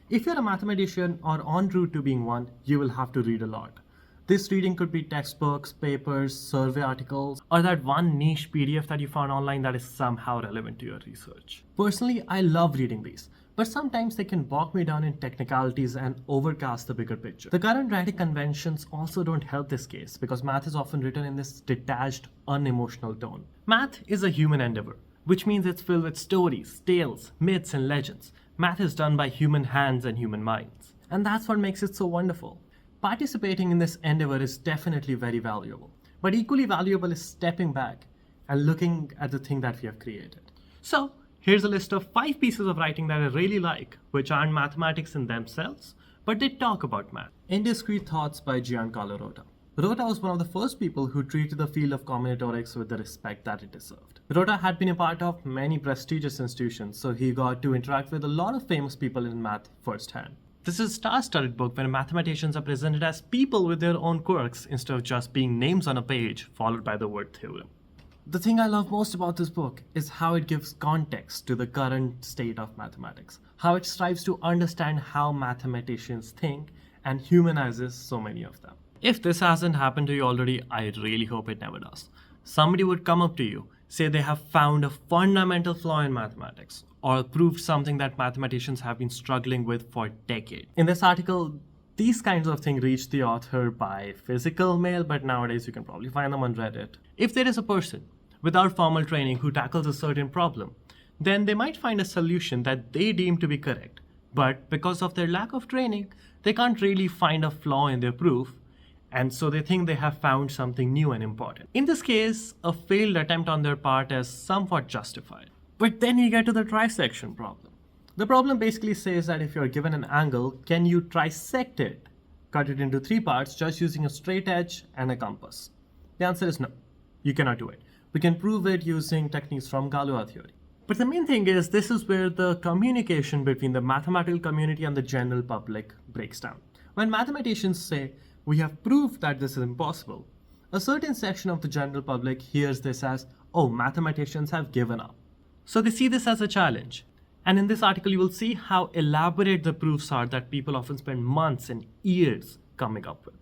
If you're a mathematician or en route to being one, you will have to read a lot. This reading could be textbooks, papers, survey articles, or that one niche PDF that you found online that is somehow relevant to your research. Personally, I love reading these, but sometimes they can bog me down in technicalities and overcast the bigger picture. The current writing conventions also don't help this case because math is often written in this detached, unemotional tone. Math is a human endeavor, which means it's filled with stories, tales, myths, and legends. Math is done by human hands and human minds, and that's what makes it so wonderful. Participating in this endeavor is definitely very valuable, but equally valuable is stepping back and looking at the thing that we have created. So, here's a list of 5 pieces of writing that I really like, which aren't mathematics in themselves, but they talk about math. Indiscrete Thoughts by Giancarlo Rota. Rota was one of the first people who treated the field of combinatorics with the respect that it deserved. Rota had been a part of many prestigious institutions, so he got to interact with a lot of famous people in math firsthand. This is a star-studded book where mathematicians are presented as people with their own quirks instead of just being names on a page followed by the word theorem. The thing I love most about this book is how it gives context to the current state of mathematics, how it strives to understand how mathematicians think and humanizes so many of them. If this hasn't happened to you already, I really hope it never does. Somebody would come up to you, say they have found a fundamental flaw in mathematics, or proved something that mathematicians have been struggling with for decades. In this article, these kinds of things reach the author by physical mail, but nowadays you can probably find them on Reddit. If there is a person without formal training who tackles a certain problem, then they might find a solution that they deem to be correct. But because of their lack of training, they can't really find a flaw in their proof, and so they think they have found something new and important. In this case, a failed attempt on their part is somewhat justified. But then you get to the trisection problem. The problem basically says that if you're given an angle, can you trisect it, cut it into 3 parts just using a straight edge and a compass? The answer is no, you cannot do it. We can prove it using techniques from Galois theory. But the main thing is, this is where the communication between the mathematical community and the general public breaks down. When mathematicians say, we have proved that this is impossible, a certain section of the general public hears this as, oh, mathematicians have given up. So they see this as a challenge. And in this article, you will see how elaborate the proofs are that people often spend months and years coming up with.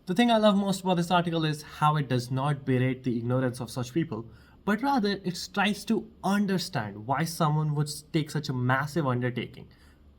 The thing I love most about this article is how it does not berate the ignorance of such people, but rather it tries to understand why someone would take such a massive undertaking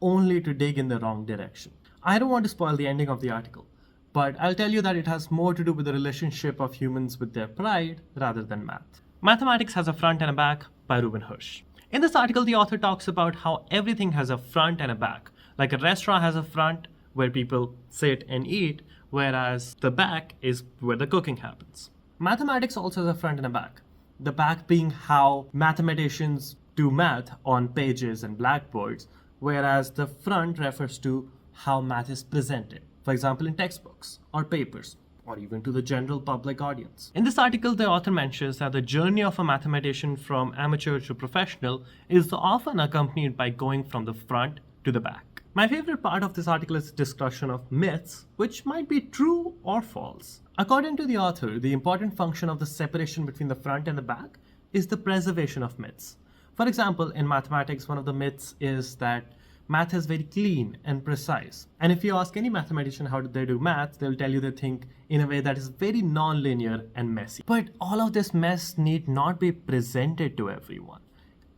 only to dig in the wrong direction. I don't want to spoil the ending of the article, but I'll tell you that it has more to do with the relationship of humans with their pride rather than math. Mathematics Has a Front and a Back by Ruben Hirsch. In this article, the author talks about how everything has a front and a back. Like a restaurant has a front where people sit and eat, whereas the back is where the cooking happens. Mathematics also has a front and a back. The back being how mathematicians do math on pages and blackboards, whereas the front refers to how math is presented. For example, in textbooks or papers, or even to the general public audience. In this article, the author mentions that the journey of a mathematician from amateur to professional is often accompanied by going from the front to the back. My favorite part of this article is the discussion of myths, which might be true or false. According to the author, the important function of the separation between the front and the back is the preservation of myths. For example, in mathematics, one of the myths is that math is very clean and precise. And if you ask any mathematician how they do math, they'll tell you they think in a way that is very non-linear and messy. But all of this mess need not be presented to everyone.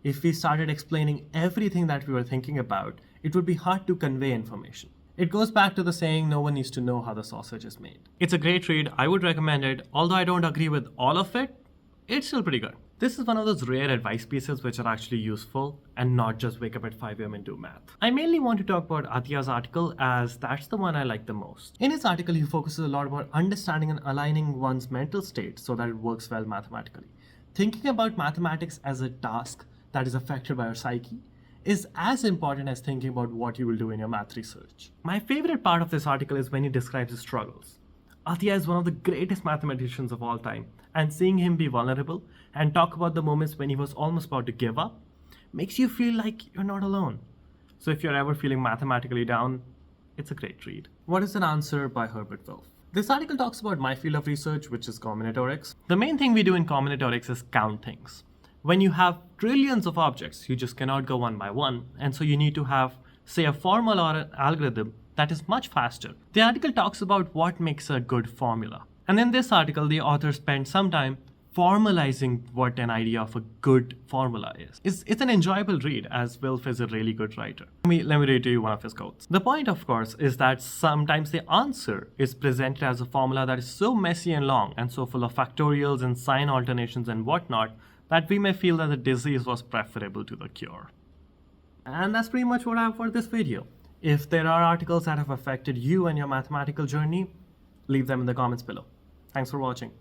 If we started explaining everything that we were thinking about, it would be hard to convey information. It goes back to the saying, no one needs to know how the sausage is made. It's a great read, I would recommend it. Although I don't agree with all of it, it's still pretty good. This is one of those rare advice pieces which are actually useful and not just wake up at 5 AM and do math. I mainly want to talk about Atiyah's article as that's the one I like the most. In his article, he focuses a lot about understanding and aligning one's mental state so that it works well mathematically. Thinking about mathematics as a task that is affected by your psyche is as important as thinking about what you will do in your math research. My favorite part of this article is when he describes his struggles. Atiyah is one of the greatest mathematicians of all time, and seeing him be vulnerable and talk about the moments when he was almost about to give up makes you feel like you're not alone. So if you're ever feeling mathematically down, it's a great read. What is an Answer by Herbert Wilf. This article talks about my field of research, which is combinatorics. The main thing we do in combinatorics is count things. When you have trillions of objects, you just cannot go one by one, and so you need to have say a formula or an algorithm that is much faster. The article talks about what makes a good formula. And in this article, the author spent some time formalizing what an idea of a good formula is. It's an enjoyable read, as Wilf is a really good writer. Let me read to you one of his quotes. The point, of course, is that sometimes the answer is presented as a formula that is so messy and long and so full of factorials and sign alternations and whatnot that we may feel that the disease was preferable to the cure. And that's pretty much what I have for this video. If there are articles that have affected you and your mathematical journey, leave them in the comments below. Thanks for watching.